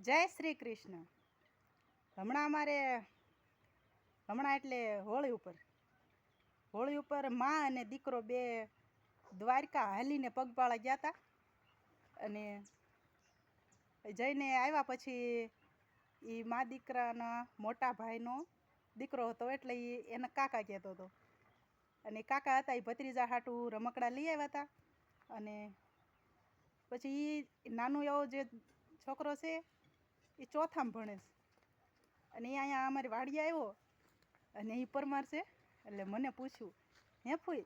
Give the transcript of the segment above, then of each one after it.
જય શ્રી કૃષ્ણ. હમણાં એટલે હોળી ઉપર માં અને દીકરો બે દ્વારકા હાલીને પગપાળા ગયા હતા અને જઈને આવ્યા. પછી એ મા દીકરાના મોટા ભાઈનો દીકરો હતો એટલે એને કાકા કહેતો હતો. અને કાકા હતા એ ભત્રીજા હાટું રમકડા લઈ આવ્યા હતા. અને પછી એ નાનું એવો જે છોકરો છે એ ચોથામાં ભણે છે. અને એ અહીંયા અમારી વાડીએ આવ્યો અને એ પરમાર છે. એટલે મને પૂછ્યું, હે ફૂઈ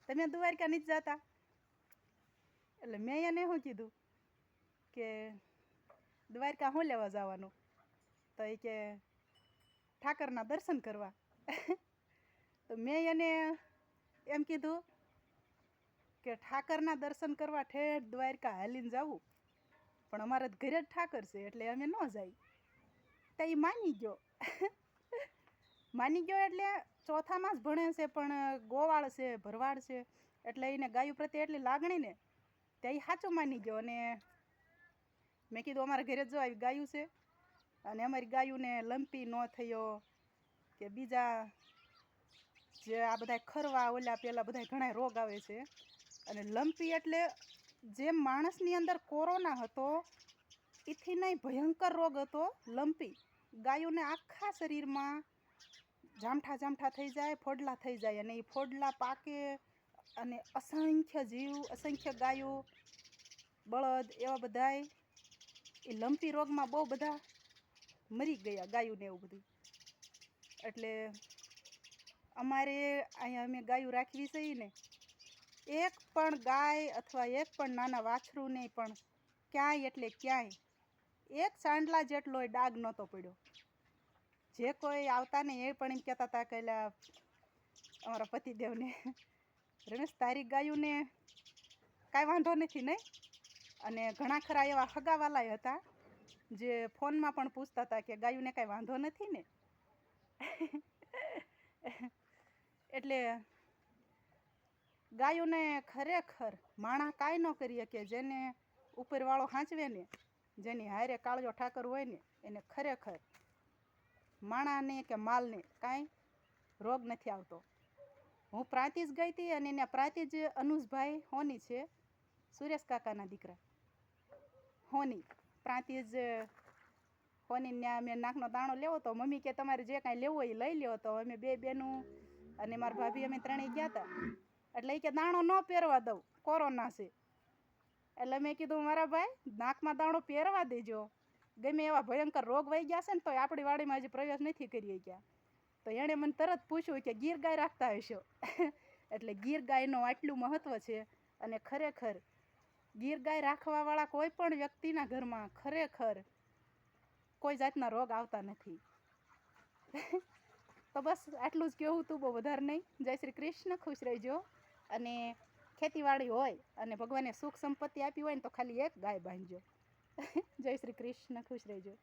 તમે દ્વારકા નથી જતા? એટલે મેં એને શું કીધું કે દ્વારકા શું લેવા જવાનું? તો એ કે ઠાકરના દર્શન કરવા. તો મેં એને એમ કીધું કે ઠાકરના દર્શન કરવા ઠેઠ દ્વારકા હાલીને જવું, પણ અમારે ઘરે જ ઠાકર છે એટલે અમે ન જાય. તો એ માની ગયો. માની ગયો એટલે ચોથામાં જ ભણે છે, પણ ગોવાળ છે, ભરવાડ છે, એટલે એને ગાયું પ્રત્યે એટલી લાગણી ને તે એ સાચું માની ગયો. અને મેં કીધું અમારા ઘરે જો આવી ગાયું છે અને અમારી ગાયુંને લંપી ન થયો કે બીજા જે આ બધા ખરવા ઓલા પેલા બધા ઘણા રોગ આવે છે. અને લંપી એટલે જેમ માણસની અંદર કોરોના હતો એથી નહીં ભયંકર રોગ હતો લંપી. ગાયોને આખા શરીરમાં જામઠા થઈ જાય, ફોડલા થઈ જાય, અને એ ફોડલા પાકે અને અસંખ્ય જીવ, અસંખ્ય ગાયો, બળદ એવા બધાય એ લંપી રોગમાં બહુ બધા મરી ગયા, ગાયોને એવું બધું. એટલે અમારે અહીંયા અમે ગાયું રાખવી છે ને એક પણ ગાય અથવા એક પણ નાના વાછરું નહીં, પણ ક્યાંય એટલે ક્યાંય એક સાંડલા જેટલો ડાઘ નહોતો પડ્યો. જે કોઈ આવતા ને એ પણ એમ કહેતા હતા કે અમારા પતિદેવને, રમેશ તારી ગાયુંને કાંઈ વાંધો નથી નહીં. અને ઘણા ખરા એવા હગાવાલાય હતા જે ફોનમાં પણ પૂછતા હતા કે ગાયુંને કાંઈ વાંધો નથી ને. એટલે ગાયોને ખરેખર માણા કાંઈ ન કરીએ કે જેને ઉપરવાળો હાંચવે ને, જેની હારે કાળજો ઠાકર હોય ને, એને ખરેખર માણાને કે માલને કાંઈ રોગ નથી આવતો. હું પ્રાંતિજ ગઈ હતી અને એના પ્રાંતિજ અનુજભાઈ હોની છે, સુરેશ કાકાના દીકરા હોની. પ્રાંતિજ હોની ત્યાં મેં નાકનો દાણો લેવો તો મમ્મી કે તમારે જે કાંઈ લેવો એ લઈ લ્યો. તો અમે બે બેનું અને મારા ભાભી અમે ત્રણેય ગયા હતા. એટલે એ કે દાણો ન પહેરવા દઉં, કોરોના છે. એટલે મેં કીધું મારા ભાઈ નાકમાં દાણો પહેરવા દેજો, ગમે એવા ભયંકર રોગ વહી ગયા છે ને તો આપણી વાડીમાં હજી પ્રવેશ નથી કરી ગયા. તો એણે મને તરત પૂછ્યું કે ગીર ગાય રાખતા હશો? એટલે ગીર ગાયનું આટલું મહત્ત્વ છે. અને ખરેખર ગીર ગાય રાખવાવાળા કોઈ પણ વ્યક્તિના ઘરમાં ખરેખર કોઈ જાતના રોગ આવતા નથી. તો બસ આટલું જ કહેવું તું, બહુ વધારે નહીં. જય શ્રી કૃષ્ણ. ખુશ રહેજો. અને ખેતીવાડી હોય અને ભગવાને સુખ સંપત્તિ આપી હોય ને તો ખાલી એક ગાય બાંધજો. જય શ્રી કૃષ્ણ. ખુશ રહેજો.